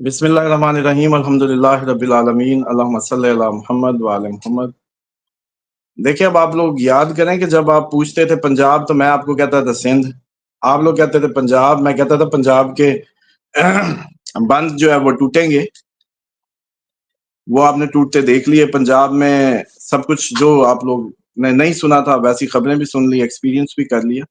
بسم اللہ الرحمن الرحیم الحمد للہ رب العالمین اللہم صلی علی محمد وعلی محمد۔ دیکھیں، اب آپ لوگ یاد کریں کہ جب آپ پوچھتے تھے پنجاب تو میں آپ کو کہتا تھا سندھ، آپ لوگ کہتے تھے پنجاب، میں کہتا تھا پنجاب کے بند جو ہے وہ ٹوٹیں گے۔ وہ آپ نے ٹوٹتے دیکھ لیے پنجاب میں، سب کچھ جو آپ لوگ نے نہیں سنا تھا ویسی خبریں بھی سن لی، ایکسپیرینس بھی کر لیا۔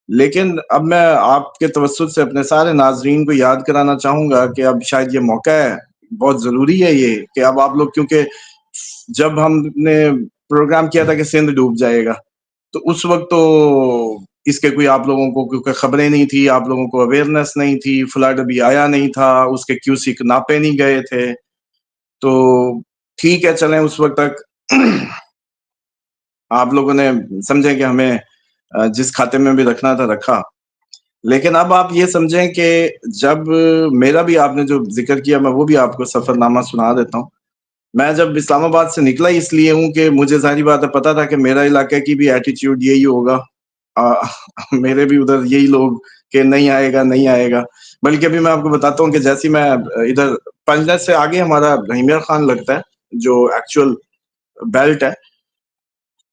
لیکن اب میں آپ کے توسط سے اپنے سارے ناظرین کو یاد کرانا چاہوں گا کہ اب شاید یہ موقع ہے، بہت ضروری ہے یہ کہ اب آپ لوگ، کیونکہ جب ہم نے پروگرام کیا تھا کہ سندھ ڈوب جائے گا تو اس وقت تو اس کے کوئی آپ لوگوں کو کیونکہ خبریں نہیں تھی، آپ لوگوں کو اویئرنیس نہیں تھی، فلڈ ابھی آیا نہیں تھا، اس کے کیوسک ناپے نہیں گئے تھے، تو ٹھیک ہے چلیں اس وقت تک آپ لوگوں نے سمجھیں کہ ہمیں جس کھاتے میں بھی رکھنا تھا رکھا۔ لیکن اب آپ یہ سمجھیں کہ جب میرا بھی آپ نے جو ذکر کیا میں وہ بھی آپ کو سفر نامہ سنا دیتا ہوں۔ میں جب اسلام آباد سے نکلا اس لیے ہوں کہ مجھے ظاہری بات ہے پتا تھا کہ میرا علاقے کی بھی ایٹیٹیوڈ یہی ہوگا، میرے بھی ادھر یہی لوگ کہ نہیں آئے گا نہیں آئے گا۔ بلکہ ابھی میں آپ کو بتاتا ہوں کہ جیسی میں ادھر پنجنت سے آگے ہمارا رحیم خان لگتا ہے جو ایکچوئل بیلٹ ہے،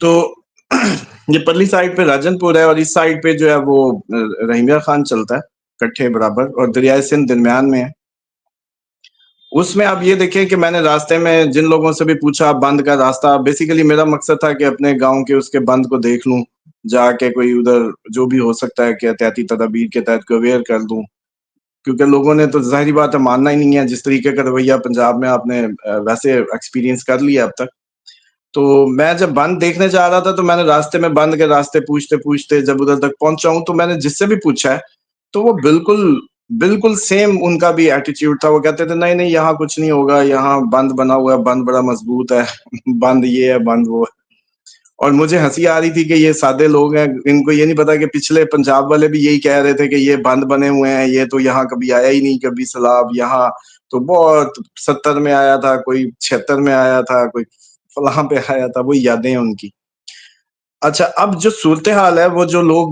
تو یہ پرلی سائڈ پہ راجن پور ہے اور اس سائڈ پہ جو ہے وہ رحیم خان چلتا ہے کٹھے برابر، اور دریائے سندھ درمیان میں ہے۔ اس میں آپ یہ دیکھیں کہ میں نے راستے میں جن لوگوں سے بھی پوچھا بند کا راستہ، بیسیکلی میرا مقصد تھا کہ اپنے گاؤں کے اس کے بند کو دیکھ لوں، جا کے کوئی ادھر جو بھی ہو سکتا ہے کہ احتیاطی تدابیر کے تحت کو اویئر کر دوں، کیونکہ لوگوں نے تو ظاہری بات ہے ماننا ہی نہیں ہے، جس طریقے کا رویہ پنجاب میں آپ نے ویسے ایکسپیرینس کر لیا اب تک۔ تو میں جب بند دیکھنے جا رہا تھا تو میں نے راستے میں بند کے راستے پوچھتے پوچھتے جب ادھر تک پہنچا ہوں تو میں نے جس سے بھی پوچھا ہے تو وہ بالکل بالکل سیم ان کا بھی ایٹیٹیوڈ تھا۔ وہ کہتے تھے نہیں نہیں یہاں کچھ نہیں ہوگا، یہاں بند بنا ہوا ہے، بند بڑا مضبوط ہے، بند یہ ہے بند وہ ہے۔ اور مجھے ہنسی آ رہی تھی کہ یہ سادے لوگ ہیں، ان کو یہ نہیں پتا کہ پچھلے پنجاب والے بھی یہی کہہ رہے تھے کہ یہ بند بنے ہوئے ہیں، یہ تو یہاں کبھی آیا ہی نہیں، کبھی سیلاب یہاں تو بہت 70 میں آیا تھا، کوئی 76 میں آیا تھا، کوئی فلاں پہ آیا تھا، وہ یادیں ہیں ان کی۔ اچھا، اب جو صورتحال ہے وہ جو لوگ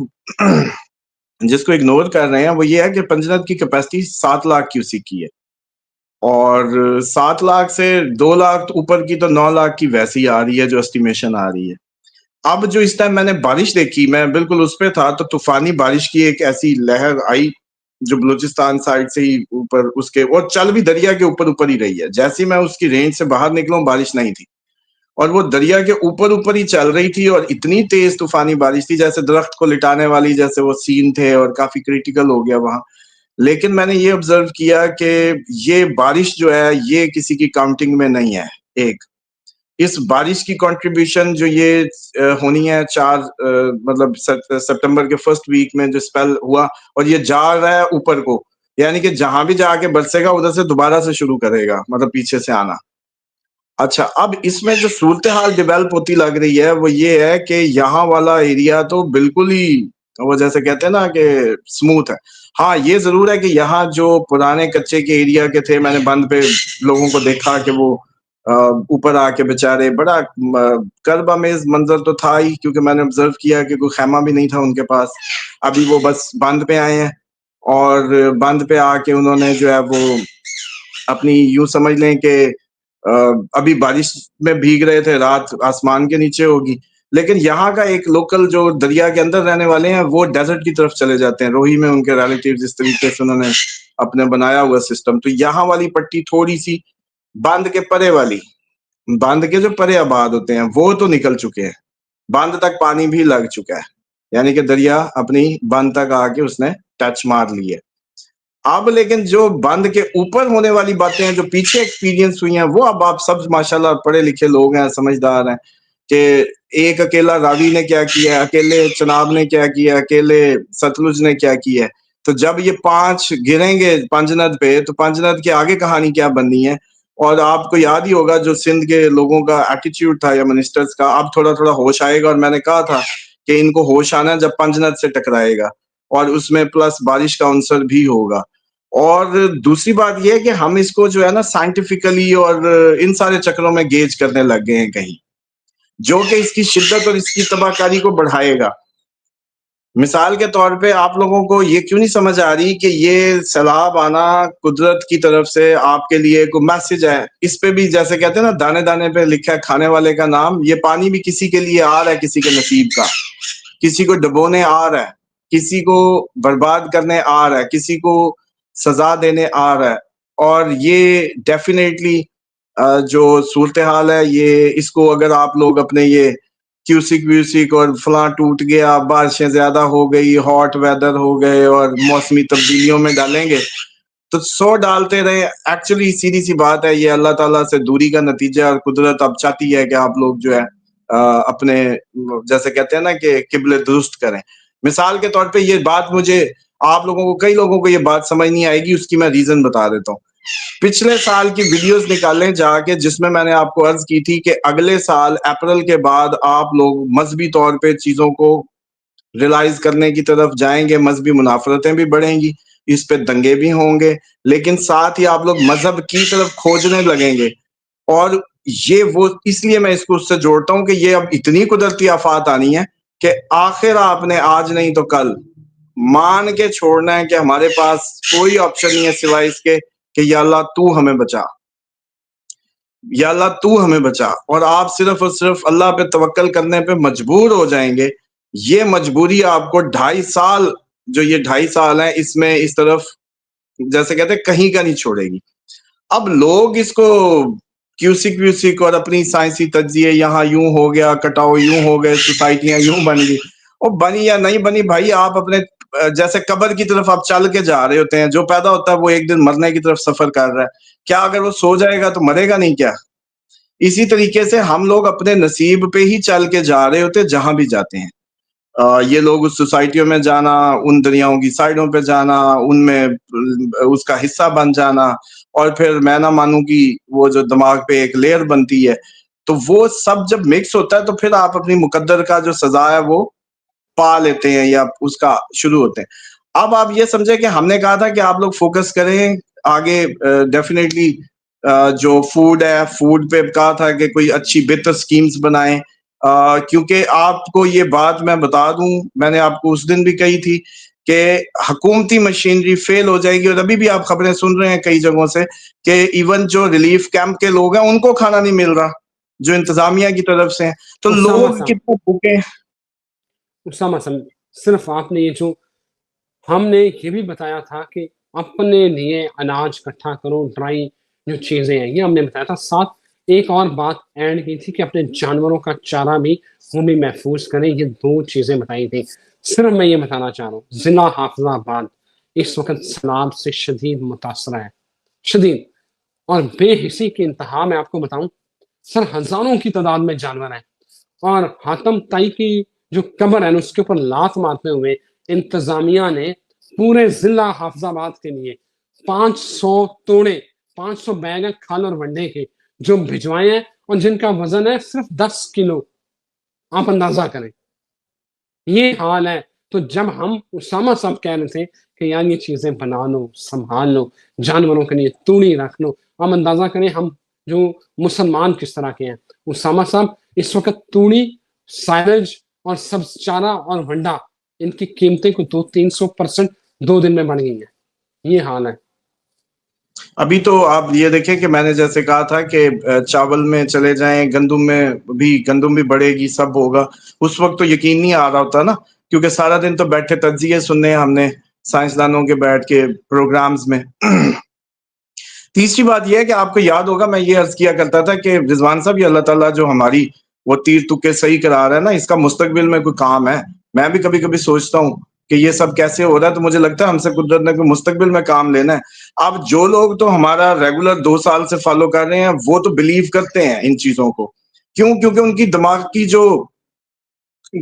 جس کو اگنور کر رہے ہیں وہ یہ ہے کہ پنجنت کی کیپیسٹی 7 لاکھ کیوسک کی ہے، اور 7 لاکھ سے 2 لاکھ اوپر کی تو 9 لاکھ کی ویسی آ رہی ہے جو اسٹیمیشن آ رہی ہے۔ اب جو اس ٹائم میں نے بارش دیکھی، میں بالکل اس پہ تھا، تو طوفانی بارش کی ایک ایسی لہر آئی جو بلوچستان سائڈ سے ہی اوپر اس کے، اور چل بھی دریا کے اوپر اوپر ہی رہی ہے۔ جیسے میں اس کی رینج سے باہر نکلا ہوں بارش نہیں تھی، اور وہ دریا کے اوپر اوپر ہی چل رہی تھی، اور اتنی تیز طوفانی بارش تھی جیسے درخت کو لٹانے والی جیسے وہ سین تھے، اور کافی کریٹیکل ہو گیا وہاں۔ لیکن میں نے یہ آبزرو کیا کہ یہ بارش جو ہے یہ کسی کی کاؤنٹنگ میں نہیں ہے۔ ایک اس بارش کی کنٹریبیوشن جو یہ ہونی ہے 4 مطلب سپٹمبر کے فرسٹ ویک میں جو سپیل ہوا، اور یہ جا رہا ہے اوپر کو، یعنی کہ جہاں بھی جا کے برسے گا ادھر سے دوبارہ سے شروع کرے گا، مطلب پیچھے سے آنا۔ اچھا، اب اس میں جو صورتحال ڈیولپ ہوتی لگ رہی ہے وہ یہ ہے کہ یہاں والا ایریا تو بالکل ہی وہ جیسے کہتے ہیں نا کہ سموتھ ہے۔ ہاں یہ ضرور ہے کہ یہاں جو پرانے کچے کے ایریا کے تھے، میں نے بند پہ لوگوں کو دیکھا کہ وہ اوپر آ کے بےچارے، بڑا کرب آمیز منظر تو تھا ہی، کیونکہ میں نے آبزرو کیا کہ کوئی خیمہ بھی نہیں تھا ان کے پاس۔ ابھی وہ بس بند پہ آئے ہیں، اور بند پہ آ کے انہوں نے جو ہے وہ اپنی یوں سمجھ لیں کہ ابھی بارش میں بھیگ رہے تھے، رات آسمان کے نیچے ہوگی، لیکن یہاں کا ایک لوکل جو دریا کے اندر رہنے والے ہیں وہ ڈیزرٹ کی طرف چلے جاتے ہیں، روہی میں ان کے ریلیٹیو جس طریقے سے انہوں نے اپنے بنایا ہوا سسٹم۔ تو یہاں والی پٹی تھوڑی سی باندھ کے پرے والی، باندھ کے جو پرے آباد ہوتے ہیں وہ تو نکل چکے ہیں، باندھ تک پانی بھی لگ چکا ہے، یعنی کہ دریا اپنی باندھ تک آ کے اس نے ٹچ مار لی ہے۔ اب لیکن جو بند کے اوپر ہونے والی باتیں ہیں جو پیچھے ایکسپیرینس ہوئی ہیں، وہ اب آپ سب ماشاءاللہ پڑھے لکھے لوگ ہیں، سمجھدار ہیں، کہ ایک اکیلا راوی نے کیا کیا ہے، اکیلے چناب نے کیا کیا ہے، اکیلے ستلج نے کیا کیا ہے۔ تو جب یہ 5 گریں گے پنجنت پہ تو پنجنت کے آگے کہانی کیا بننی ہے۔ اور آپ کو یاد ہی ہوگا جو سندھ کے لوگوں کا ایٹیٹیوڈ تھا یا منسٹرز کا، اب تھوڑا تھوڑا ہوش آئے گا، اور میں نے کہا تھا کہ ان کو ہوش آنا جب پنجنت سے ٹکرائے گا، اور اس میں پلس بارش کا عنصر بھی ہوگا۔ اور دوسری بات یہ ہے کہ ہم اس کو جو ہے نا سائنٹیفکلی اور ان سارے چکروں میں گیج کرنے لگ گئے ہیں کہیں، جو کہ اس کی شدت اور اس کی تباہ کاری کو بڑھائے گا۔ مثال کے طور پہ آپ لوگوں کو یہ کیوں نہیں سمجھ آ رہی کہ یہ سیلاب آنا قدرت کی طرف سے آپ کے لیے کوئی میسج ہے؟ اس پہ بھی جیسے کہتے ہیں نا دانے دانے پہ لکھا ہے کھانے والے کا نام، یہ پانی بھی کسی کے لیے آ رہا ہے، کسی کے نصیب کا، کسی کو ڈبونے آ رہا ہے، کسی کو برباد کرنے آ رہا ہے، کسی کو سزا دینے آ رہا ہے. اور یہ ڈیفینیٹلی جو صورتحال ہے، یہ اس کو اگر آپ لوگ اپنے یہ کیوسک ویوسک اور فلاں ٹوٹ گیا، بارشیں زیادہ ہو گئی، ہاٹ ویدر ہو گئے اور موسمی تبدیلیوں میں ڈالیں گے تو 100 ڈالتے رہے. ایکچولی سیدھی سی بات ہے، یہ اللہ تعالیٰ سے دوری کا نتیجہ ہے، اور قدرت اب چاہتی ہے کہ آپ لوگ جو ہے اپنے جیسے کہتے ہیں نا کہ قبلے درست کریں. مثال کے طور پہ یہ بات مجھے آپ لوگوں کو، کئی لوگوں کو یہ بات سمجھ نہیں آئے گی، اس کی میں ریزن بتا دیتا ہوں. پچھلے سال کی ویڈیوز نکالیں جا کے، جس میں میں نے آپ کو عرض کی تھی کہ اگلے سال اپریل کے بعد آپ لوگ مذہبی طور پہ چیزوں کو ریلائز کرنے کی طرف جائیں گے، مذہبی منافرتیں بھی بڑھیں گی، اس پہ دنگے بھی ہوں گے، لیکن ساتھ ہی آپ لوگ مذہب کی طرف کھوجنے لگیں گے. اور یہ وہ اس لیے میں اس کو اس سے جوڑتا ہوں کہ یہ اب اتنی قدرتی آفات آنی ہے کہ آخر آپ نے آج نہیں تو کل مان کے چھوڑنا ہے کہ ہمارے پاس کوئی آپشن نہیں ہے سوائے اس کے کہ یا اللہ تو ہمیں بچا، یا اللہ تو ہمیں بچا. اور آپ صرف اور صرف اللہ پہ توکل کرنے پہ مجبور ہو جائیں گے. یہ مجبوری آپ کو 2.5 سال، جو یہ 2.5 سال ہیں، اس میں اس طرف جیسے کہتے ہیں کہیں کا نہیں چھوڑے گی. اب لوگ اس کو کیوسک ویوسک اور اپنی سائنسی تجزیے، یہاں یوں ہو گیا، کٹاؤ یوں ہو گئے، سوسائٹیاں یوں بن گئی، اور بنی یا نہیں بنی بھائی، آپ اپنے جیسے قبر کی طرف آپ چل کے جا رہے ہوتے ہیں، جو پیدا ہوتا ہے وہ ایک دن مرنے کی طرف سفر کر رہا ہے. کیا اگر وہ سو جائے گا تو مرے گا نہیں کیا؟ اسی طریقے سے ہم لوگ اپنے نصیب پہ ہی چل کے جا رہے ہوتے جہاں بھی جاتے ہیں. یہ لوگ اس سوسائٹیوں میں جانا، ان دریاؤں کی سائڈوں پہ جانا، ان میں اس کا حصہ بن جانا، اور پھر میں نہ مانوں کی وہ جو دماغ پہ ایک لیئر بنتی ہے، تو وہ سب جب مکس ہوتا ہے تو پھر آپ اپنی مقدر کا جو سزا ہے وہ پا لیتے ہیں یا اس کا شروع ہوتے ہیں. اب آپ یہ سمجھے کہ ہم نے کہا تھا کہ آپ لوگ فوکس کریں آگے، ڈیفینیٹلی جو فوڈ ہے، فوڈ پہ کہا تھا کہ کوئی اچھی بہتر سکیمز بنائیں، کیونکہ آپ کو یہ بات میں بتا دوں، میں نے آپ کو اس دن بھی کہی تھی کہ حکومتی مشینری فیل ہو جائے گی. اور ابھی بھی آپ خبریں سن رہے ہیں کئی جگہوں سے کہ ایون جو ریلیف کیمپ کے لوگ ہیں ان کو کھانا نہیں مل رہا جو انتظامیہ کی طرف سے ہیں. تو اسامہ لوگ صاحب، کتنے بھوکے. اسامہ صاحب، صرف آپ نے یہ جو ہم نے یہ بھی بتایا تھا کہ اپنے لیے اناج اکٹھا کرو، ڈرائی جو چیزیں ہیں یہ ہم نے بتایا تھا. ساتھ ایک اور بات ایڈ کی تھی کہ اپنے جانوروں کا چارہ بھی وہ بھی محفوظ کریں. یہ 2 چیزیں بتائی تھی. صرف میں یہ بتانا چاہ رہا ہوں، ضلع حافظ آباد اس وقت سیلاب سے شدید متاثرہ ہے، شدید اور بے حسی کی انتہا. میں آپ کو بتاؤں سر، ہزاروں کی تعداد میں جانور ہیں، اور حاتم تائی کی جو قبر ہے اس کے اوپر لات مارتے ہوئے انتظامیہ نے پورے ضلع حافظ آباد کے لیے 500 توڑے، 500 بیگ ہیں کھال اور ونڈے کے جو بھجوائے ہیں، اور جن کا وزن ہے صرف 10 کلو. آپ اندازہ کریں یہ حال ہے. تو جب ہم اسامہ صاحب کہہ رہے تھے کہ یار یہ چیزیں بنا لو، سنبھال لو، جانوروں کے لیے توڑی رکھ لو، ہم اندازہ کریں ہم جو مسلمان کس طرح کے ہیں. اسامہ صاحب اس وقت توڑی، سائلج اور سبز چارہ اور ونڈا ان کی قیمتیں کو 200-300% 2 دن میں بڑھ گئی ہیں. یہ حال ہے. ابھی تو آپ یہ دیکھیں کہ میں نے جیسے کہا تھا کہ چاول میں چلے جائیں، گندم میں بھی، گندم بھی بڑھے گی، سب ہوگا. اس وقت تو یقین نہیں آ رہا ہوتا نا، کیونکہ سارا دن تو بیٹھے تجزیے سننے ہم نے سائنسدانوں کے بیٹھ کے پروگرامز میں. تیسری بات یہ ہے کہ آپ کو یاد ہوگا میں یہ عرض کیا کرتا تھا کہ رضوان صاحب، یہ اللہ تعالیٰ جو ہماری وہ تیر تکے صحیح کرا رہا ہے نا، اس کا مستقبل میں کوئی کام ہے. میں بھی کبھی کبھی سوچتا ہوں کہ یہ سب کیسے ہو رہا ہے، تو مجھے لگتا ہے ہم سے قدرت نے کوئی مستقبل میں کام لینا ہے. اب جو لوگ تو ہمارا ریگولر 2 سال سے فالو کر رہے ہیں وہ تو بلیو کرتے ہیں ان چیزوں کو. کیوں؟ کیونکہ ان کی دماغ کی جو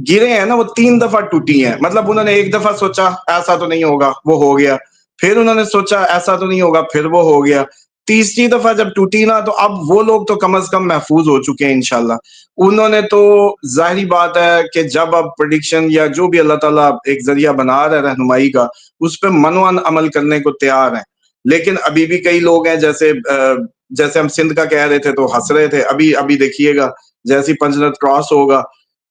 گرے ہیں نا وہ 3 دفعہ ٹوٹی ہیں. مطلب انہوں نے ایک دفعہ سوچا ایسا تو نہیں ہوگا، وہ ہو گیا. پھر انہوں نے سوچا ایسا تو نہیں ہوگا، پھر وہ ہو گیا. تیسری دفعہ جب ٹوٹی نا، تو اب وہ لوگ تو کم از کم محفوظ ہو چکے ہیں انشاءاللہ. انہوں نے تو ظاہری بات ہے کہ جب اب پریڈکشن یا جو بھی اللہ تعالیٰ ایک ذریعہ بنا رہا ہے رہنمائی کا، اس پہ منوان عمل کرنے کو تیار ہیں. لیکن ابھی بھی کئی لوگ ہیں، جیسے ہم سندھ کا کہہ رہے تھے تو ہنس رہے تھے. ابھی دیکھیے گا جیسی پنجرت کراس ہوگا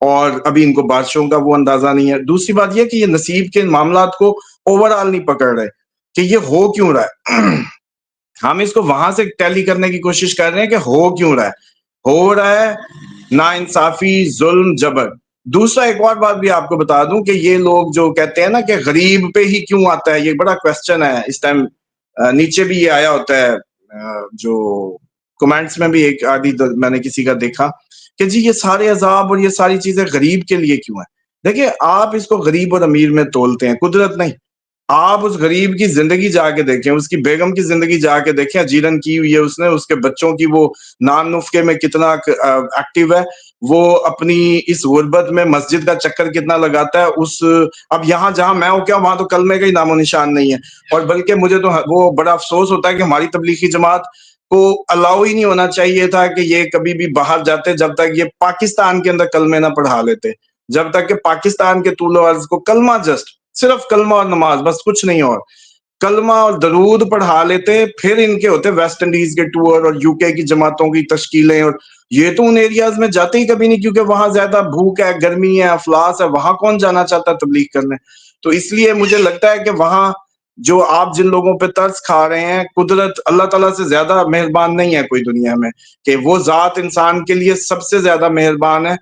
اور ابھی ان کو بادشاہوں کا وہ اندازہ نہیں ہے. دوسری بات یہ کہ یہ نصیب کے معاملات کو اوور آل نہیں پکڑ رہے کہ یہ ہو کیوں رہا ہے. ہم اس کو وہاں سے ٹیلی کرنے کی کوشش کر رہے ہیں کہ ہو کیوں رہا ہے. ہو رہا ہے نا انصافی، ظلم، جبر. دوسرا ایک اور بات بھی آپ کو بتا دوں کہ یہ لوگ جو کہتے ہیں نا کہ غریب پہ ہی کیوں آتا ہے، یہ بڑا کویسچن ہے اس ٹائم. نیچے بھی یہ آیا ہوتا ہے جو کمنٹس میں بھی ایک آدھی میں نے کسی کا دیکھا کہ جی یہ سارے عذاب اور یہ ساری چیزیں غریب کے لیے کیوں ہیں. دیکھیں آپ اس کو غریب اور امیر میں تولتے ہیں، قدرت نہیں. آپ اس غریب کی زندگی جا کے دیکھیں، اس کی بیگم کی زندگی جا کے دیکھیں، اجیرن کی ہوئی ہے اس نے، اس کے بچوں کی وہ نان نفقے میں کتنا ایکٹیو ہے، وہ اپنی اس غربت میں مسجد کا چکر کتنا لگاتا ہے. اب یہاں جہاں میں ہوں کیا وہاں تو کلمے کا ہی نام و نشان نہیں ہے. اور بلکہ مجھے تو وہ بڑا افسوس ہوتا ہے کہ ہماری تبلیغی جماعت کو الاؤ ہی نہیں ہونا چاہیے تھا کہ یہ کبھی بھی باہر جاتے جب تک یہ پاکستان کے اندر کلمے نہ پڑھا لیتے، جب تک کہ پاکستان کے طول و عرض کو کلمہ صرف کلمہ اور نماز، بس کچھ نہیں اور کلمہ اور درود پڑھا لیتے. پھر ان کے ہوتے ویسٹ انڈیز کے ٹور اور یو کے کی جماعتوں کی تشکیلیں، اور یہ تو ان ایریاز میں جاتے ہی کبھی نہیں کیونکہ وہاں زیادہ بھوک ہے، گرمی ہے، افلاس ہے، وہاں کون جانا چاہتا تبلیغ کرنے. تو اس لیے مجھے لگتا ہے کہ وہاں جو آپ جن لوگوں پہ ترس کھا رہے ہیں، قدرت اللہ تعالیٰ سے زیادہ مہربان نہیں ہے کوئی دنیا میں، کہ وہ ذات انسان کے لیے سب سے زیادہ مہربان ہے.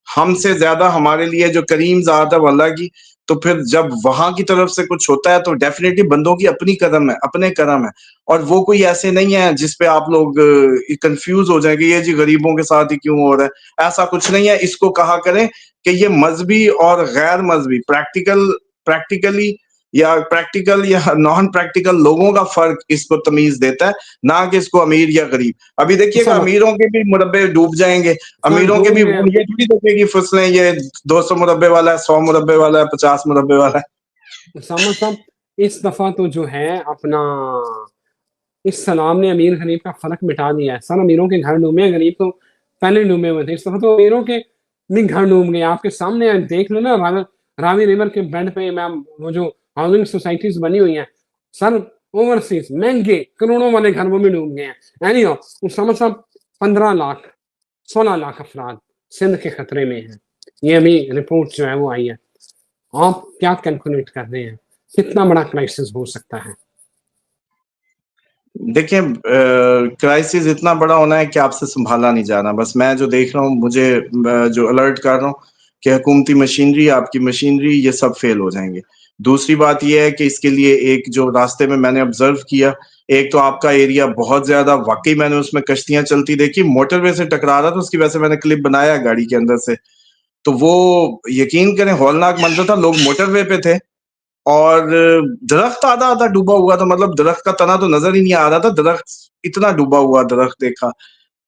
ہم سے زیادہ ہمارے لیے جو کریم ذات ہے وہ اللہ کی. تو پھر جب وہاں کی طرف سے کچھ ہوتا ہے تو ڈیفینیٹلی بندوں کی اپنی قدم ہے، اپنے کرم ہے. اور وہ کوئی ایسے نہیں ہے جس پہ آپ لوگ کنفیوز ہو جائیں کہ یہ جی غریبوں کے ساتھ ہی کیوں ہو رہا ہے. ایسا کچھ نہیں ہے. اس کو کہا کریں کہ یہ مذہبی اور غیر مذہبی، پریکٹیکل یا نان پریکٹیکل لوگوں کا فرق اس کو تمیز دیتا ہے، نہ کہ اس کو امیر یا غریب. ابھی دیکھیے گا اسامہ امیروں کے بھی مربے ڈوب جائیں گے، سر امیروں کے بھی ڈوب گئے. یہ تھوڑی دیکھے گی فصلیں یہ 200 مربے والا ہے، 100 مربے والا ہے، 50 مربے والا ہے. اسامہ صاحب اس دفعہ تو جو ہے اپنا اس سلام نے امیر غریب کا فرق مٹا دیا ہے. سر امیروں کے گھر ڈوبے ہیں، غریب تو پہلے ڈوبے ہوئے تھے. اس دفعہ تو امیروں کے بھی گھر ڈوب گئے. آپ کے سامنے دیکھ لو نا، راوی ریور کے بینڈ پہ میم وہ جو ہاؤسنگ سوسائٹیز بنی ہوئی ہیں سر، اوورسیز مہنگے کروڑوں والے گھر وہ بھی ڈوب گئے ہیں. اینی ہو اسامہ صاحب 15 لاکھ 16 لاکھ افراد سندھ کے خطرے میں ہیں. یہ ابھی رپورٹ جو ہے وہ آئی ہے. آپ کیا کیلکولیٹ کر رہے ہیں کتنا بڑا کرائسس ہو سکتا ہے؟ دیکھیں کرائسس اتنا بڑا ہونا ہے کہ آپ سے سنبھالا نہیں جانا. بس میں جو دیکھ رہا ہوں، مجھے جو الرٹ کر رہا ہوں کہ حکومتی مشینری، آپ کی مشینری، یہ سب فیل ہو جائیں گے. دوسری بات یہ ہے کہ اس کے لیے ایک جو راستے میں نے آبزرو کیا، ایک تو آپ کا ایریا بہت زیادہ، واقعی میں نے اس میں کشتیاں چلتی دیکھی، موٹر وے سے ٹکرا رہا تھا، اس کی وجہ سے میں نے کلپ بنایا گاڑی کے اندر سے. تو وہ یقین کریں ہولناک منظر تھا. لوگ موٹر وے پہ تھے اور درخت آدھا آدھا ڈوبا ہوا تھا، مطلب درخت کا تنا تو نظر ہی نہیں آ رہا تھا، درخت اتنا ڈوبا ہوا درخت دیکھا.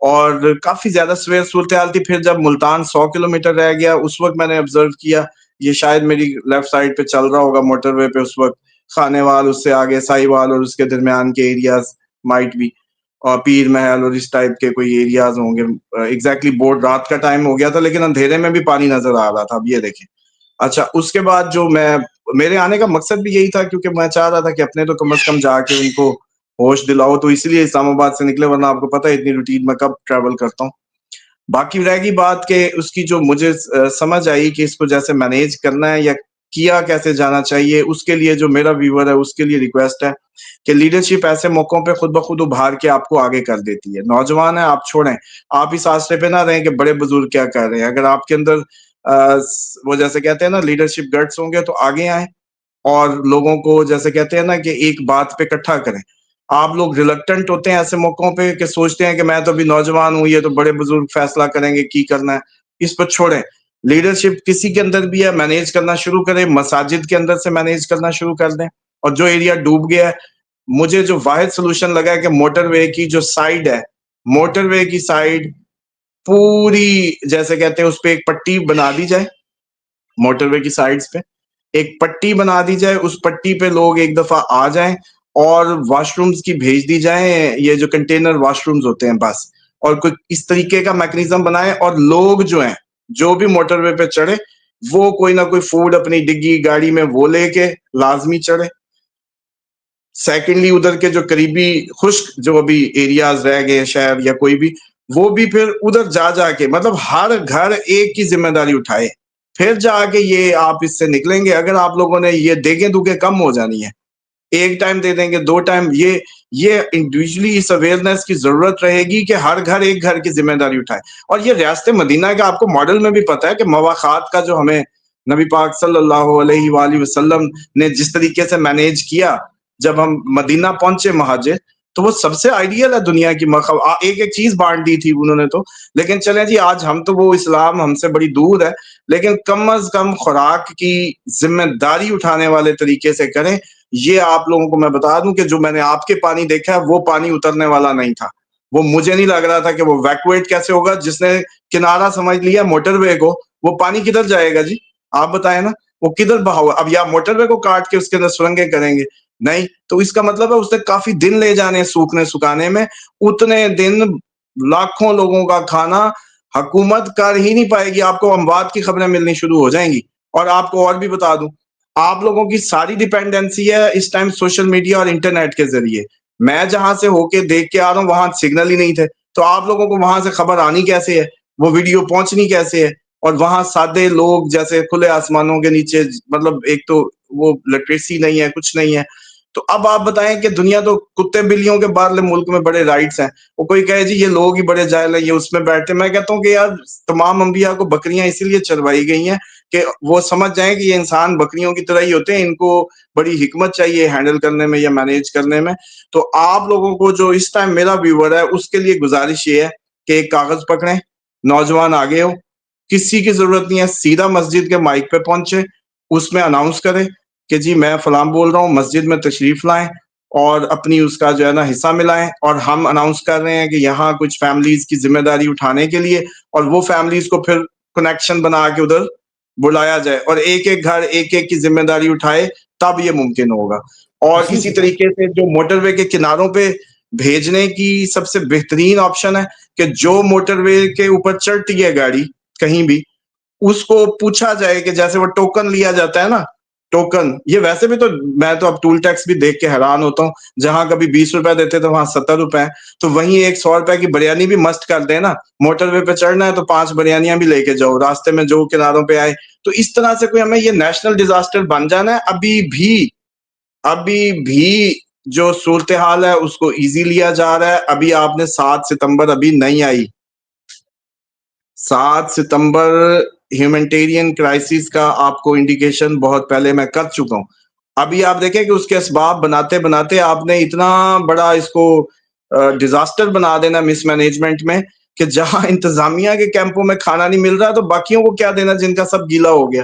اور کافی زیادہ سویر صورتحال تھی. پھر جب ملتان 100 کلومیٹر رہ گیا، اس وقت میں نے آبزرو کیا، یہ شاید میری لیفٹ سائڈ پہ چل رہا ہوگا موٹر وے پہ اس وقت، خانے وال، اس سے آگے سائی وال اور اس کے درمیان کے ایریاز مائٹ بھی، اور پیر محل اور اس ٹائپ کے کوئی ایریاز ہوں گے. ایگزیکٹلی بورڈ رات کا ٹائم ہو گیا تھا لیکن اندھیرے میں بھی پانی نظر آ رہا تھا. اب یہ دیکھیں. اچھا اس کے بعد جو میرے آنے کا مقصد بھی یہی تھا، کیونکہ میں چاہ رہا تھا کہ اپنے تو کم از کم جا کے ان کو ہوش دلاؤ، تو اسی لیے اسلام آباد سے نکلے، ورنہ آپ کو پتہ ہے اتنی روٹین میں کب ٹریول کرتا ہوں. باقی رہ گئی بات کہ اس کی جو مجھے سمجھ آئی کہ اس کو جیسے مینیج کرنا ہے یا کیا کیسے جانا چاہیے، اس کے لیے جو میرا ویور ہے اس کے لیے ریکویسٹ ہے کہ لیڈرشپ ایسے موقعوں پہ خود بخود ابھار کے آپ کو آگے کر دیتی ہے. نوجوان ہیں آپ چھوڑیں، آپ اس آسرے پہ نہ رہیں کہ بڑے بزرگ کیا کر رہے ہیں. اگر آپ کے اندر وہ جیسے کہتے ہیں نا لیڈرشپ گٹس ہوں گے تو آگے آئیں اور لوگوں کو جیسے کہتے ہیں نا کہ ایک بات پہ اکٹھا کریں. آپ لوگ ریلکٹنٹ ہوتے ہیں ایسے موقعوں پہ کہ سوچتے ہیں کہ میں تو ابھی نوجوان ہوں، یہ تو بڑے بزرگ فیصلہ کریں گے کی کرنا ہے. اس پر چھوڑیں. لیڈرشپ کسی کے اندر بھی ہے، مینیج کرنا شروع کریں. مساجد کے اندر سے مینیج کرنا شروع کر دیں. اور جو ایریا ڈوب گیا ہے، مجھے جو واحد سولوشن لگا ہے کہ موٹر وے کی جو سائڈ ہے، موٹر وے کی سائڈ پوری جیسے کہتے ہیں اس پہ ایک پٹی بنا دی جائے. موٹر وے کی سائڈز پہ ایک پٹی بنا دی جائے، اس پٹی پہ لوگ ایک دفعہ آ جائیں اور واش رومز کی بھیج دی جائیں، یہ جو کنٹینر واش رومز ہوتے ہیں بس. اور کوئی اس طریقے کا میکنزم بنائے، اور لوگ جو ہیں جو بھی موٹر وے پہ چڑھے وہ کوئی نہ کوئی فوڈ اپنی ڈگی گاڑی میں وہ لے کے لازمی چڑھے. سیکنڈلی ادھر کے جو قریبی خشک جو ابھی ایریاز رہ گئے شہر یا کوئی بھی، وہ بھی پھر ادھر جا کے مطلب ہر گھر ایک کی ذمہ داری اٹھائے، پھر جا کے یہ آپ اس سے نکلیں گے۔ اگر آپ لوگوں نے یہ دیگیں دوگیں کم ہو جانی ہے، ایک ٹائم دے دیں گے، 2 ٹائم، یہ انڈیویجلی اس اویئرنیس کی ضرورت رہے گی کہ ہر گھر ایک گھر کی ذمہ داری اٹھائے۔ اور یہ ریاست مدینہ کا آپ کو ماڈل میں بھی پتہ ہے کہ مواخات کا جو ہمیں نبی پاک صلی اللہ علیہ وآلہ وسلم نے جس طریقے سے مینیج کیا، جب ہم مدینہ پہنچے مہاجر، تو وہ سب سے آئیڈیل ہے دنیا کی۔ ایک ایک چیز بانٹ دی تھی انہوں نے تو، لیکن چلیں جی آج ہم تو وہ اسلام ہم سے بڑی دور ہے، لیکن کم از کم خوراک کی ذمہ داری اٹھانے والے طریقے سے کریں۔ یہ آپ لوگوں کو میں بتا دوں کہ جو میں نے آپ کے پانی دیکھا ہے وہ پانی اترنے والا نہیں تھا، وہ مجھے نہیں لگ رہا تھا کہ وہ ویکویٹ کیسے ہوگا۔ جس نے کنارہ سمجھ لیا موٹر وے کو، وہ پانی کدھر جائے گا جی؟ آپ بتائیں نا، وہ کدھر بہاؤ؟ اب یا موٹر وے کو کاٹ کے اس کے اندر سرنگیں کریں گے؟ نہیں، تو اس کا مطلب ہے اس نے کافی دن لے جانے سوکھنے سکھانے میں، اتنے دن لاکھوں لوگوں کا کھانا حکومت کر ہی نہیں پائے گی۔ آپ کو اموات کی خبریں ملنی شروع ہو جائیں گی۔ اور آپ کو اور بھی بتا دوں، آپ لوگوں کی ساری ڈیپینڈنسی ہے اس ٹائم سوشل میڈیا اور انٹرنیٹ کے ذریعے۔ میں جہاں سے ہو کے دیکھ کے آ رہا ہوں وہاں سگنل ہی نہیں تھے، تو آپ لوگوں کو وہاں سے خبر آنی کیسے ہے، وہ ویڈیو پہنچنی کیسے ہے؟ اور وہاں سادے لوگ جیسے کھلے آسمانوں کے نیچے، مطلب ایک تو وہ لٹریسی نہیں ہے، کچھ نہیں ہے۔ تو اب آپ بتائیں کہ دنیا تو کتے بلیوں کے باہرلے ملک میں بڑے رائٹس ہیں، وہ کوئی کہے جی یہ لوگ ہی بڑے جاہل ہیں، یہ اس میں بیٹھتے۔ میں کہتا ہوں کہ یار تمام انبیاء کو بکریاں اسی لیے چروائی گئی ہیں کہ وہ سمجھ جائیں کہ یہ انسان بکریوں کی طرح ہی ہوتے ہیں، ان کو بڑی حکمت چاہیے ہینڈل کرنے میں یا مینیج کرنے میں۔ تو آپ لوگوں کو جو اس ٹائم میرا ویور ہے اس کے لیے گزارش یہ ہے کہ ایک کاغذ پکڑیں، نوجوان آگے ہو، کسی کی ضرورت نہیں ہے، سیدھا مسجد کے مائک پہ پہنچے، اس میں اناؤنس کریں کہ جی میں فلاں بول رہا ہوں، مسجد میں تشریف لائیں اور اپنی اس کا جو ہے نا حصہ ملائیں۔ اور ہم اناؤنس کر رہے ہیں کہ یہاں کچھ فیملیز کی ذمہ داری اٹھانے کے لیے، اور وہ فیملیز کو پھر کنیکشن بنا کے ادھر بلایا جائے، اور ایک ایک گھر ایک ایک کی ذمہ داری اٹھائے، تب یہ ممکن ہوگا۔ اور جی اسی جی طریقے سے جو موٹر وے کے کناروں پہ بھیجنے کی سب سے بہترین آپشن ہے کہ جو موٹر وے کے اوپر چڑھتی ہے گاڑی کہیں بھی، اس کو پوچھا جائے کہ جیسے وہ ٹوکن لیا جاتا ہے نا، ٹوکن، یہ ویسے بھی تو میں تو اب ٹول ٹیکس بھی دیکھ کے حیران ہوتا ہوں، جہاں کبھی 20 روپے دیتے تو وہاں 70 روپے ہیں، تو وہیں ایک 100 روپے کی بریانی بھی مست کر دیں نا۔ موٹر وے پہ چڑھنا ہے تو 5 بریانیاں بھی لے کے جاؤ، راستے میں جو کناروں پہ آئے۔ تو اس طرح سے کوئی ہمیں یہ نیشنل ڈیزاسٹر بن جانا ہے۔ ابھی بھی جو صورتحال ہے اس کو ایزی لیا جا رہا ہے۔ ابھی آپ نے 7 ستمبر ابھی نہیں آئی، 7 ستمبر ہیومینٹیرین کرائسس کا آپ کو انڈیکیشن بہت پہلے میں کر چکا ہوں۔ ابھی آپ دیکھیں کہ اس کے اسباب بناتے بناتے آپ نے اتنا بڑا اس کو ڈیزاسٹر بنا دینا مس مینجمنٹ میں، کہ جہاں انتظامیہ کے کیمپوں میں کھانا نہیں مل رہا تو باقیوں کو کیا دینا جن کا سب گیلا ہو گیا۔